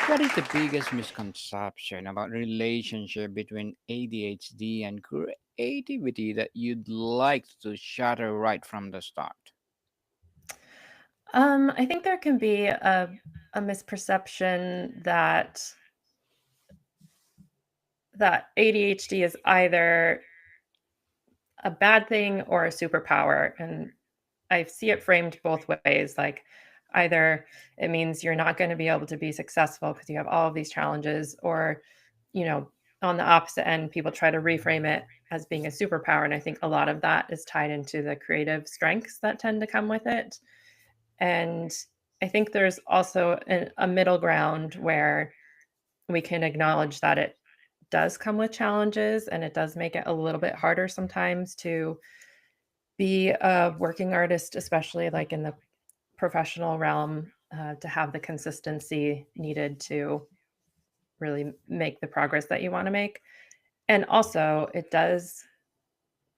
What is the biggest misconception about relationship between ADHD and creativity that you'd like to shatter right from the start? I think there can be a misperception that ADHD is either a bad thing or a superpower, and I see it framed both ways. Like either it means you're not going to be able to be successful because you have all of these challenges, or you know, on the opposite end, people try to reframe it as being a superpower. And I think a lot of that is tied into the creative strengths that tend to come with it. And I think there's also a middle ground where we can acknowledge that it does come with challenges and it does make it a little bit harder sometimes to be a working artist, especially like in the professional realm, to have the consistency needed to really make the progress that you want to make. And also, it does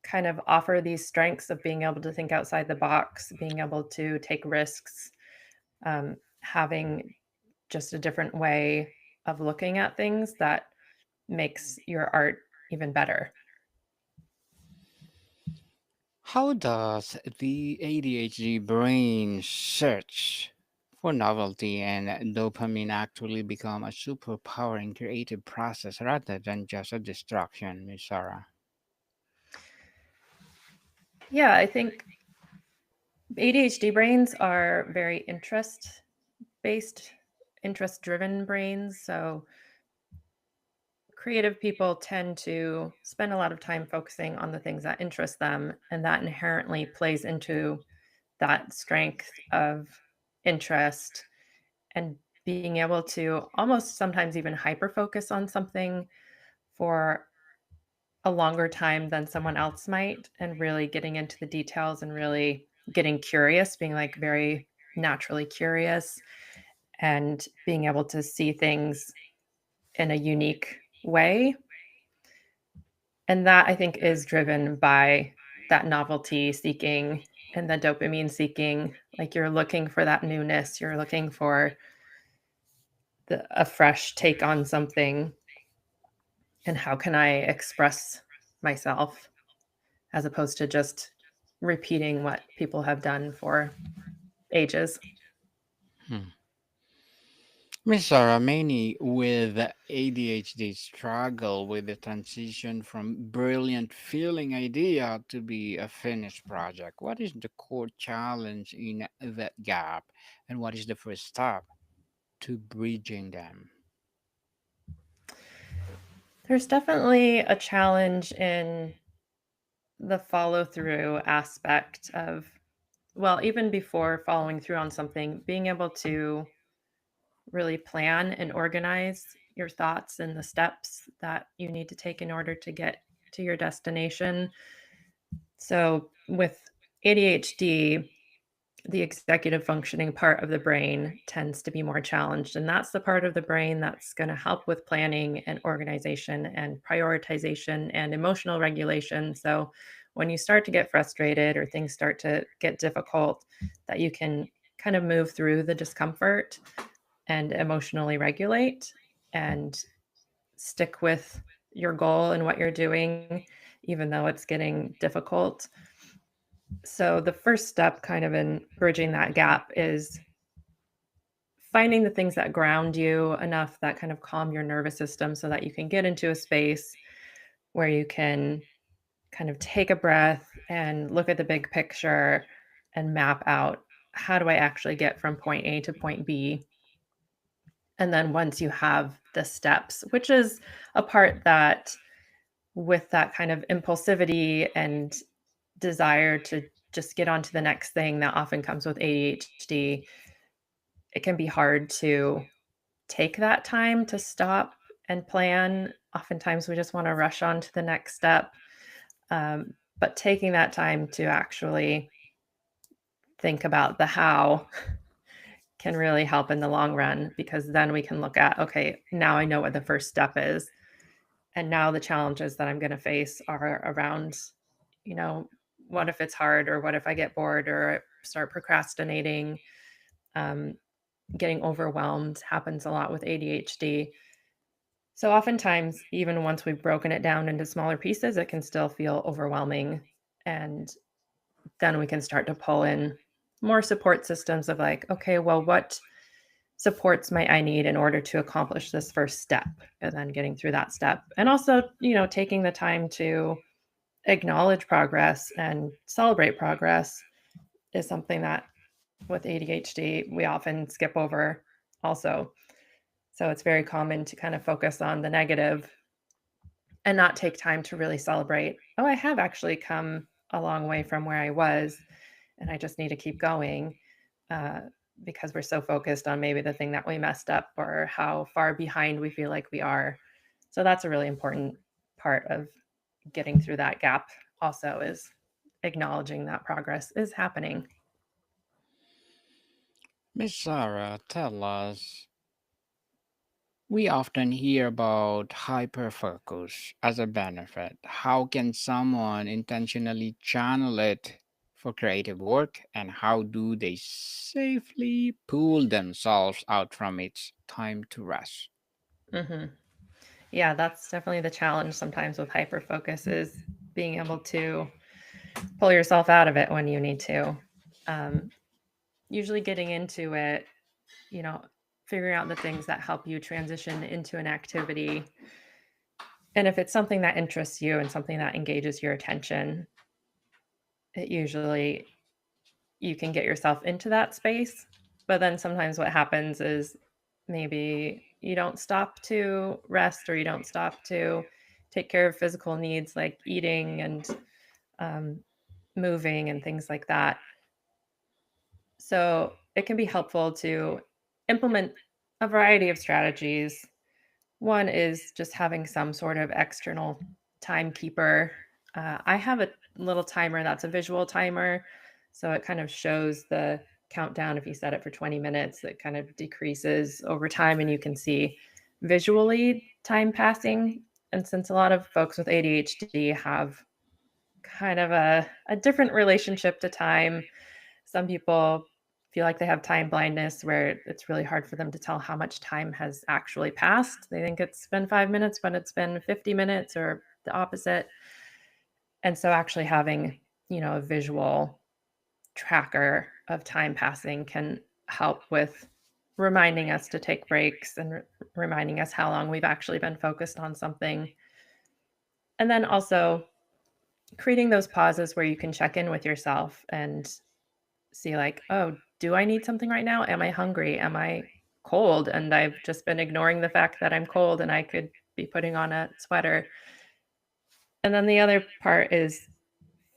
kind of offer these strengths of being able to think outside the box, being able to take risks, having just a different way of looking at things that makes your art even better. How does the ADHD brain search for novelty and dopamine actually become a superpower in creative process rather than just a distraction, Miss Sarah? Yeah, I think ADHD brains are very interest based, interest driven brains. So creative people tend to spend a lot of time focusing on the things that interest them, and that inherently plays into that strength of interest and being able to almost sometimes even hyper focus on something for a longer time than someone else might, and really getting into the details and really getting curious, being like very naturally curious and being able to see things in a unique way. And that I think is driven by that novelty seeking and the dopamine seeking. Like you're looking for that newness, you're looking for a fresh take on something, and how can I express myself as opposed to just repeating what people have done for ages. Hmm. Miss Sarah, many with ADHD struggle with the transition from brilliant feeling idea to be a finished project. What is the core challenge in that gap, and what is the first step to bridging them? There's definitely a challenge in the follow through aspect of, well, even before following through on something, being able to really plan and organize your thoughts and the steps that you need to take in order to get to your destination. So, with ADHD, the executive functioning part of the brain tends to be more challenged. And that's the part of the brain that's going to help with planning and organization and prioritization and emotional regulation. So, when you start to get frustrated or things start to get difficult, that you can kind of move through the discomfort and emotionally regulate and stick with your goal and what you're doing, even though it's getting difficult. So, the first step kind of in bridging that gap is finding the things that ground you enough that kind of calm your nervous system so that you can get into a space where you can kind of take a breath and look at the big picture and map out, how do I actually get from point A to point B? And then once you have the steps, which is a part that with that kind of impulsivity and desire to just get on to the next thing that often comes with ADHD, it can be hard to take that time to stop and plan. Oftentimes, we just want to rush on to the next step. But taking that time to actually think about the how can really help in the long run, because then we can look at, okay, now I know what the first step is. And now the challenges that I'm going to face are around, you know, what if it's hard, or what if I get bored or start procrastinating? Um, getting overwhelmed happens a lot with ADHD. So oftentimes, even once we've broken it down into smaller pieces, it can still feel overwhelming. And then we can start to pull in more support systems of like, okay, well, what supports might I need in order to accomplish this first step? And then getting through that step. And also, taking the time to acknowledge progress and celebrate progress is something that with ADHD we often skip over also. So it's very common to kind of focus on the negative and not take time to really celebrate, oh, I have actually come a long way from where I was, and I just need to keep going, uh, because we're so focused on maybe the thing that we messed up or how far behind we feel like we are. So that's a really important part of getting through that gap also, is acknowledging that progress is happening. Miss Sarah, tell us. We often hear about hyperfocus as a benefit. How can someone intentionally channel it for creative work, and how do they safely pull themselves out from its time to rest? Hmm. Yeah, that's definitely the challenge sometimes with hyper focus, is being able to pull yourself out of it when you need to. Um, Usually getting into it, you know, figuring out the things that help you transition into an activity. And if it's something that interests you and something that engages your attention, it usually you can get yourself into that space. But then sometimes what happens is maybe you don't stop to rest, or you don't stop to take care of physical needs like eating and um, moving and things like that. So it can be helpful to implement a variety of strategies. One is just having some sort of external timekeeper. I have a little timer that's a visual timer. So it kind of shows the countdown. If you set it for 20 minutes, it kind of decreases over time and you can see visually time passing. And since a lot of folks with ADHD have kind of a different relationship to time, some people feel like they have time blindness where it's really hard for them to tell how much time has actually passed. They think it's been 5 minutes, but it's been 50 minutes or the opposite. And so actually having, a visual tracker of time passing can help with reminding us to take breaks and reminding us how long we've actually been focused on something. And then also creating those pauses where you can check in with yourself and see like, "Oh, do I need something right now? Am I hungry? Am I cold?" And I've just been ignoring the fact that I'm cold and I could be putting on a sweater. And then the other part is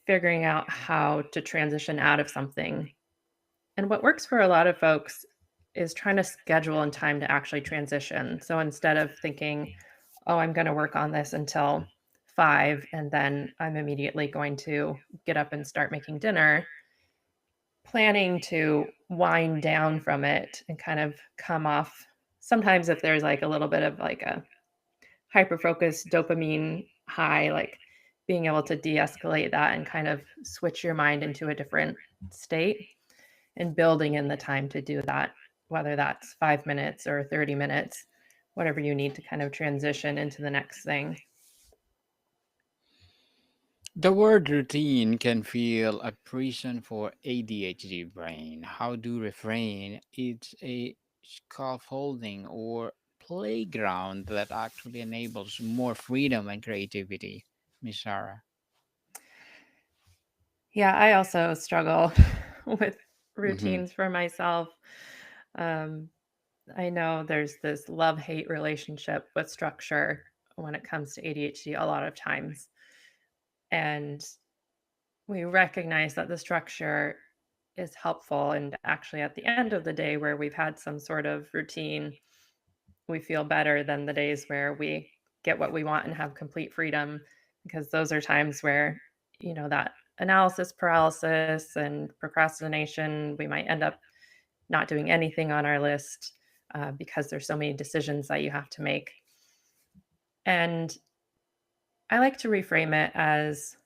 figuring out how to transition out of something. And what works for a lot of folks is trying to schedule in time to actually transition. So instead of thinking, "Oh, I'm gonna work on this until 5, and then I'm immediately going to get up and start making dinner," planning to wind down from it and kind of come off. Sometimes if there's like a little bit of like a hyper focused dopamine high, like being able to de-escalate that and kind of switch your mind into a different state and building in the time to do that, whether that's 5 minutes or 30 minutes, whatever you need to kind of transition into the next thing. The word routine can feel a prison for ADHD brain. How do refrain? It's a scaffolding or playground that actually enables more freedom and creativity, Miss Sarah. Yeah, I also struggle with Hmm. routines for myself. um, I know there's this love-hate relationship with structure when it comes to ADHD a lot of times. And we recognize that the structure is helpful. And actually, at the end of the day, where we've had some sort of routine, we feel better than the days where we get what we want and have complete freedom, because those are times where, that analysis paralysis and procrastination, we might end up not doing anything on our list, because there's so many decisions that you have to make. And I like to reframe it as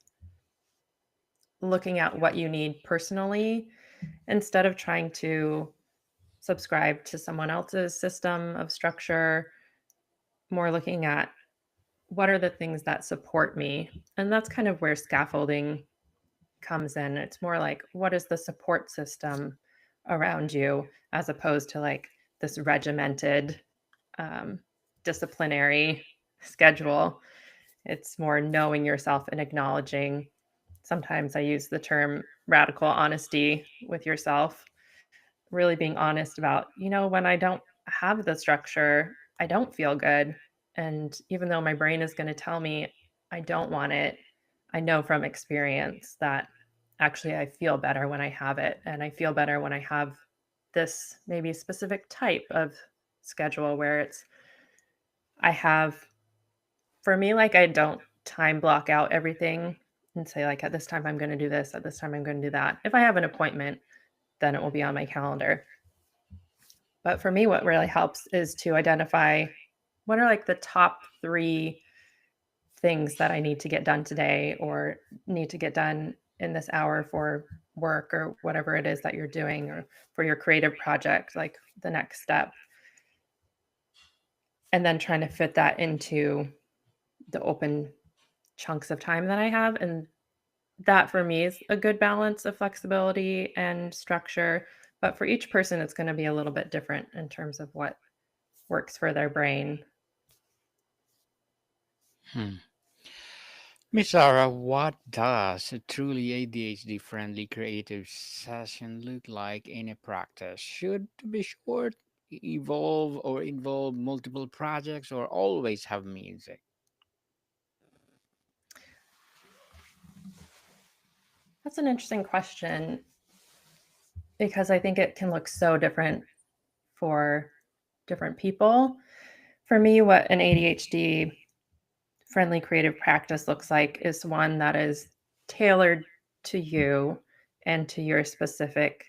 looking at what you need personally instead of trying to subscribe to someone else's system of structure, more looking at what are the things that support me. And that's kind of where scaffolding comes in. It's more like what is the support system around you as opposed to like this regimented um, disciplinary schedule. It's more knowing yourself and acknowledging. Sometimes I use the term radical honesty with yourself, really being honest about, when I don't have the structure, I don't feel good. And even though my brain is going to tell me I don't want it, I know from experience that actually I feel better when I have it. And I feel better when I have this maybe specific type of schedule where I have, for me, like I don't time block out everything and say, like, at this time I'm going to do this, at this time I'm going to do that. If I have an appointment, then it will be on my calendar. But for me, what really helps is to identify what are like the top 3 things that I need to get done today or need to get done in this hour for work or whatever it is that you're doing or for your creative project, like the next step. And then trying to fit that into the open chunks of time that I have. And that for me is a good balance of flexibility and structure. But for each person, it's going to be a little bit different in terms of what works for their brain. Hmm. Miss Sarah, what does a truly ADHD friendly creative session look like in a practice? Should it be short, evolve, or involve multiple projects, or always have music? That's an interesting question because I think it can look so different for different people. For me, what an ADHD friendly creative practice looks like is one that is tailored to you and to your specific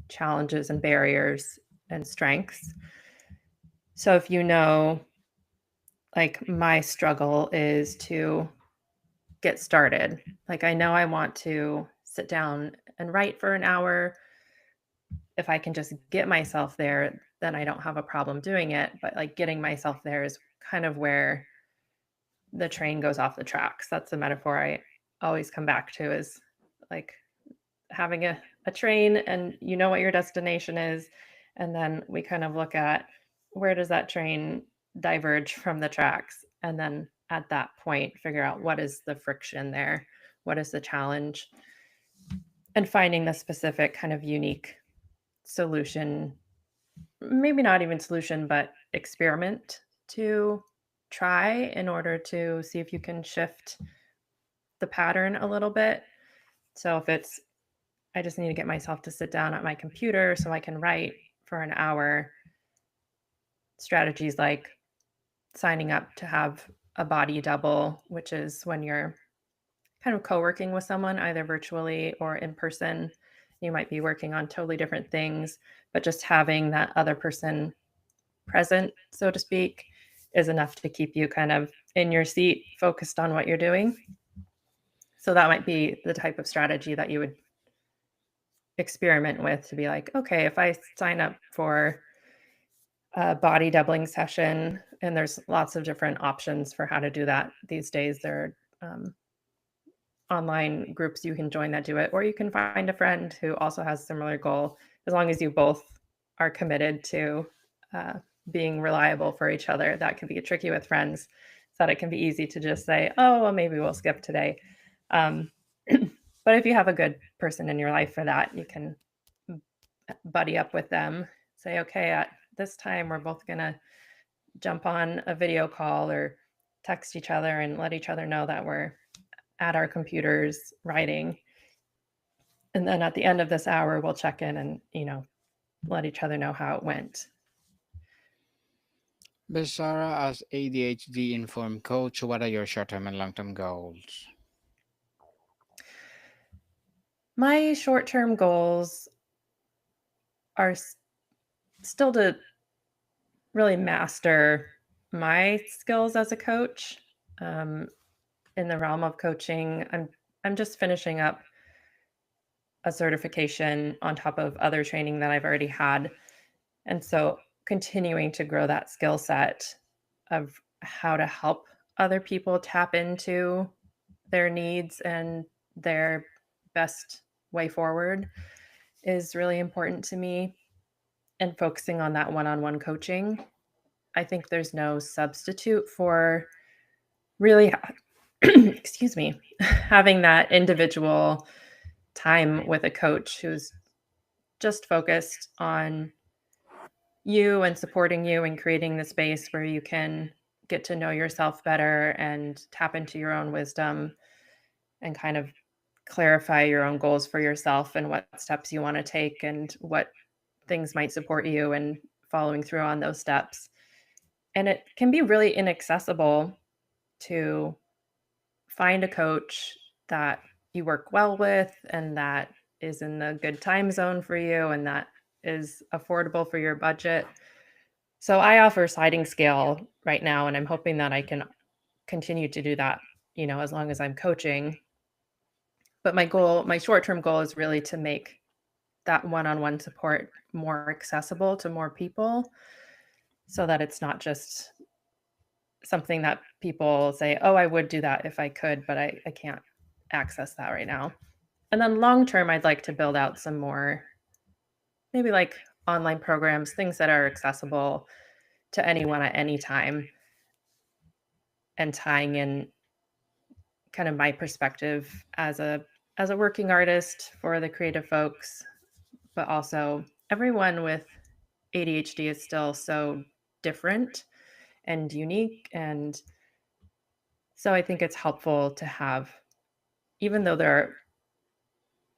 challenges and barriers and strengths. So if you know, like, my struggle is to get started, like, I know I want to sit down and write for an hour. If I can just get myself there, then I don't have a problem doing it. But like getting myself there is kind of where the train goes off the tracks. That's the metaphor I always come back to is like having a train and you know what your destination is. And then we kind of look at where does that train diverge from the tracks? And then at that point, figure out what is the friction there? What is the challenge? And finding the specific kind of unique solution, maybe not even solution, but experiment to try in order to see if you can shift the pattern a little bit. So if it's, I just need to get myself to sit down at my computer so I can write for an hour, strategies like signing up to have a body double, which is when you're kind of co working with someone, either virtually or in person. You might be working on totally different things, but just having that other person present, so to speak, is enough to keep you kind of in your seat, focused on what you're doing. So that might be the type of strategy that you would experiment with to be like, okay, if I sign up for a body doubling session, and there's lots of different options for how to do that these days. There are online groups you can join that do it, or you can find a friend who also has a similar goal, as long as you both are committed to uh, being reliable for each other. That can be tricky with friends, so that it can be easy to just say, oh, well, maybe we'll skip today. Um, but if you have a good person in your life for that, you can buddy up with them, say, okay, at this time, we're both going to jump on a video call or text each other and let each other know that we're at our computers writing. And then at the end of this hour, we'll check in and, let each other know how it went. Miss Sarah, as ADHD informed coach, what are your short term and long term goals? My short term goals are still to really master my skills as a coach. Um, in the realm of coaching, I'm just finishing up a certification on top of other training that I've already had. And so continuing to grow that skill set of how to help other people tap into their needs and their best way forward is really important to me, and focusing on that one-on-one coaching. I think there's no substitute for really excuse me, having that individual time with a coach who's just focused on you and supporting you and creating the space where you can get to know yourself better and tap into your own wisdom and kind of clarify your own goals for yourself and what steps you want to take and what things might support you and following through on those steps. And it can be really inaccessible to find a coach that you work well with and that is in a good time zone for you and that is affordable for your budget. So I offer sliding scale right now, and I'm hoping that I can continue to do that, as long as I'm coaching. But my short-term goal is really to make that one-on-one support more accessible to more people so that it's not just something that people say, oh, I would do that if I could, but I can't access that right now. And then long term, I'd like to build out some more, maybe like online programs, things that are accessible to anyone at any time, and tying in kind of my perspective as a working artist for the creative folks, but also everyone with ADHD is still so different and unique. And so I think it's helpful to have, even though there are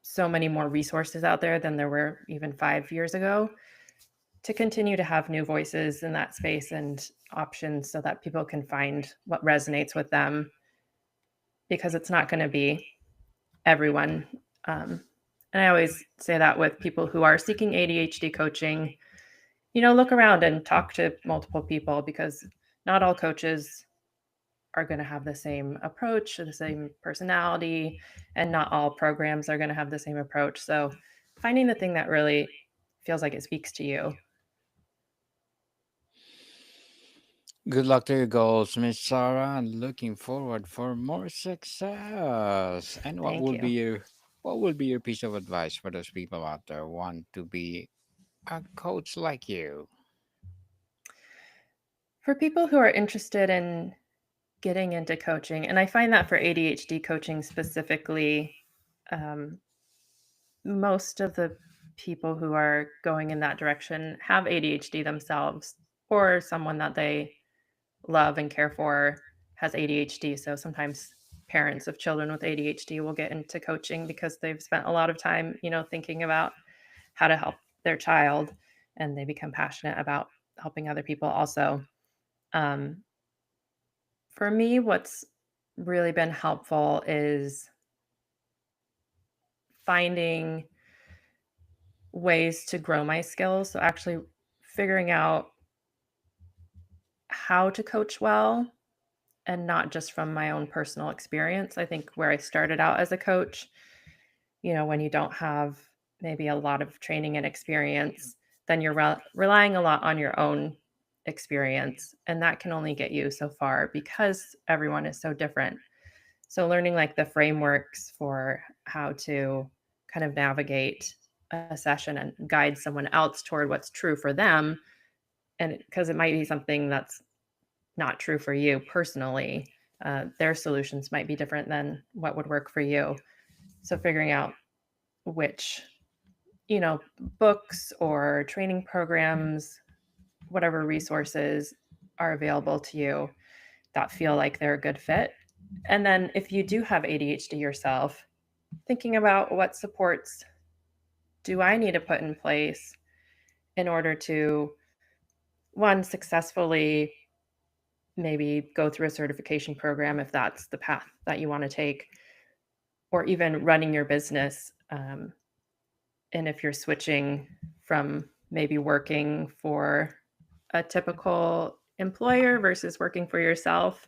so many more resources out there than there were even 5 years ago, to continue to have new voices in that space and options so that people can find what resonates with them, because it's not going to be everyone. Um, and I always say that with people who are seeking ADHD coaching, look around and talk to multiple people, because not all coaches are going to have the same approach or the same personality, and not all programs are going to have the same approach. So finding the thing that really feels like it speaks to you. Good luck to your goals, Miss Sarah, and looking forward for more success. And Thank you. what would be your piece of advice for those people out there who want to be a coach like you? For people who are interested in getting into coaching, and I find that for ADHD coaching specifically, um, most of the people who are going in that direction have ADHD themselves, or someone that they love and care for has ADHD. So sometimes parents of children with ADHD will get into coaching because they've spent a lot of time, thinking about how to help their child, and they become passionate about helping other people also. Um, for me, what's really been helpful is finding ways to grow my skills. So actually figuring out how to coach well, and not just from my own personal experience. I think where I started out as a coach, when you don't have maybe a lot of training and experience, then you're relying a lot on your own experience. And that can only get you so far because everyone is so different. So, learning like the frameworks for how to kind of navigate a session and guide someone else toward what's true for them. And because it might be something that's not true for you personally, their solutions might be different than what would work for you. So, figuring out which, books or training programs, whatever resources are available to you that feel like they're a good fit. And then if you do have ADHD yourself, thinking about what supports do I need to put in place in order to, one, successfully maybe go through a certification program if that's the path that you want to take, or even running your business. And if you're switching from maybe working for a typical employer versus working for yourself,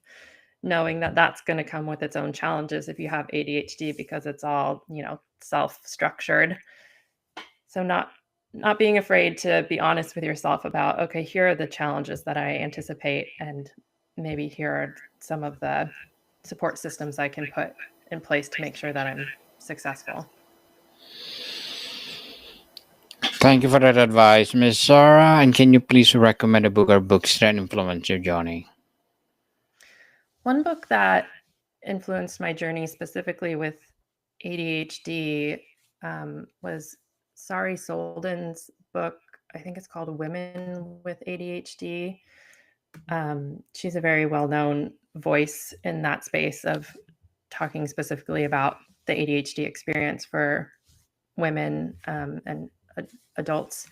knowing that that's going to come with its own challenges if you have ADHD, because it's all, self structured. So, not not being afraid to be honest with yourself about, okay, here are the challenges that I anticipate, and maybe here are some of the support systems I can put in place to make sure that I'm successful. Thank you for that advice, Miss Sarah. And can you please recommend a book or books that influenced your journey? One book that influenced my journey specifically with ADHD was Sari Solden's book. I think it's called Women with ADHD. She's a very well known voice in that space of talking specifically about the ADHD experience for women and adults.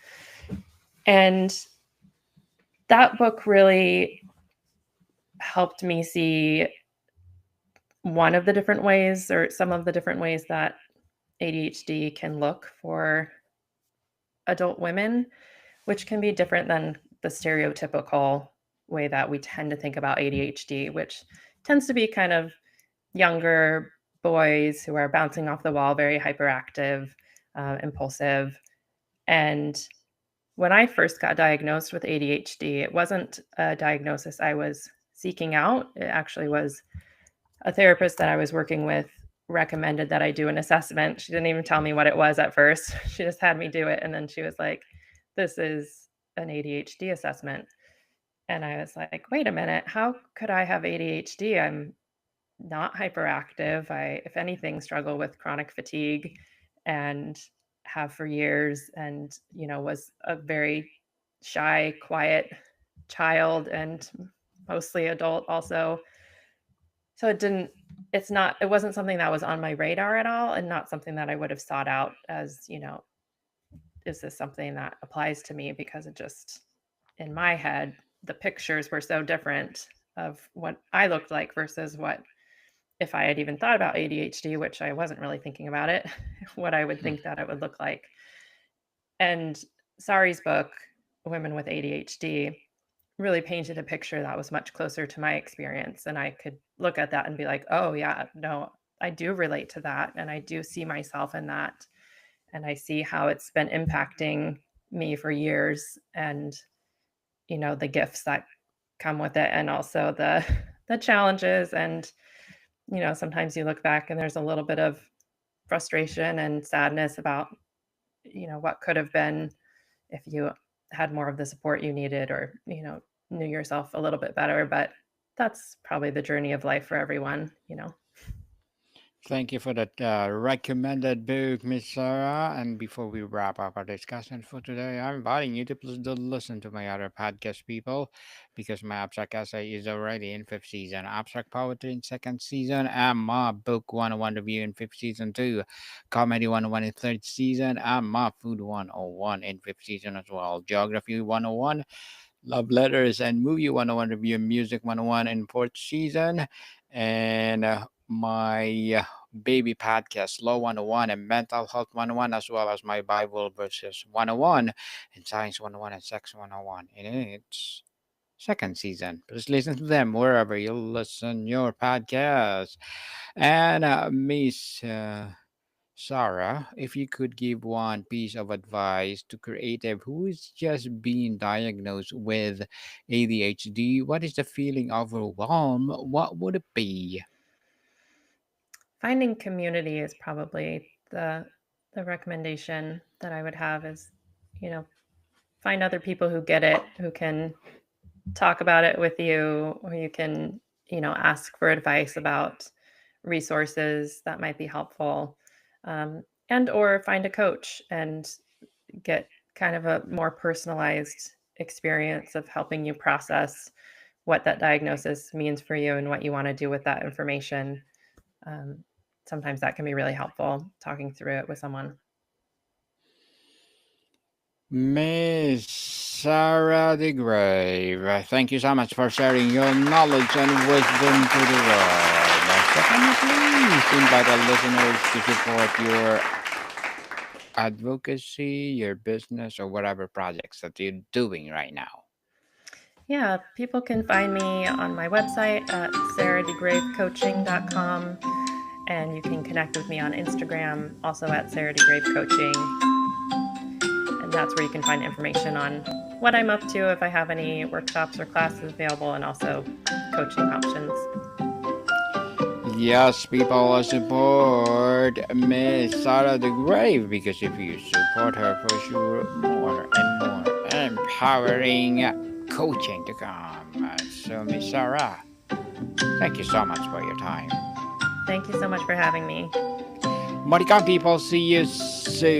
And that book really helped me see one of the different ways, or some of the different ways, that ADHD can look for adult women, which can be different than the stereotypical way that we tend to think about ADHD, which tends to be kind of younger boys who are bouncing off the wall, very hyperactive, impulsive. And when I first got diagnosed with ADHD, it wasn't a diagnosis I was seeking out. It actually was a therapist that I was working with recommended that I do an assessment. She didn't even tell me what it was at first. She just had me do it. And then she was like, this is an ADHD assessment. And I was like, wait a minute, how could I have ADHD? I'm not hyperactive. I, if anything, struggle with chronic fatigue and have for years, and, was a very shy, quiet child and mostly adult also. So it wasn't something that was on my radar at all, and not something that I would have sought out as, is this something that applies to me? Because it just, in my head, the pictures were so different of what I looked like versus what, if I had even thought about ADHD, which I wasn't really thinking about it, what I would think that it would look like. And Sari's book, Women with ADHD, really painted a picture that was much closer to my experience. And I could look at that and be like, oh, yeah, no, I do relate to that. And I do see myself in that. And I see how it's been impacting me for years, and, the gifts that come with it, and also the the challenges. And, sometimes you look back and there's a little bit of frustration and sadness about, what could have been if you had more of the support you needed, or, knew yourself a little bit better. But that's probably the journey of life for everyone. Thank you for that recommended book, Miss Sarah. And before we wrap up our discussion for today, I'm inviting you to please do listen to my other podcast, people, because my abstract essay is already in fifth season, abstract poetry in second season, and my book 101 review in fifth season too, comedy 101 in third season, and my food 101 in fifth season as well, geography 101, love letters and movie 101 review, music 101 in fourth season, and my baby podcast Law 101 and mental health 101, as well as my Bible verses 101 and science 101 and sex 101 in its second season. Please listen to them wherever you listen your podcast. And Miss Sarah, if you could give one piece of advice to creative who is just being diagnosed with ADHD, what is the feeling overwhelmed? What would it be? Finding community is probably the recommendation that I would have, is, you know, find other people who get it, who can talk about it with you, or you can, ask for advice about resources that might be helpful, and or find a coach and get kind of a more personalized experience of helping you process what that diagnosis means for you and what you want to do with that information. Um, Sometimes that can be really helpful, talking through it with someone. Miss Sarah DeGrave, thank you so much for sharing your knowledge and wisdom to the world. Secondly, please invite our listeners to support your advocacy, your business, or whatever projects that you're doing right now. Yeah, people can find me on my website at sarahdegravecoaching.com, and you can connect with me on Instagram, also at Sarah DeGrave Coaching. And That's where you can find information on what I'm up to, if I have any workshops or classes available, and also coaching options. Yes, people support Miss Sarah DeGrave because if you support her, for sure, more and more empowering coaching to come. So, Miss Sarah, thank you so much for your time. Thank you so much for having me. Maricon people, see you soon.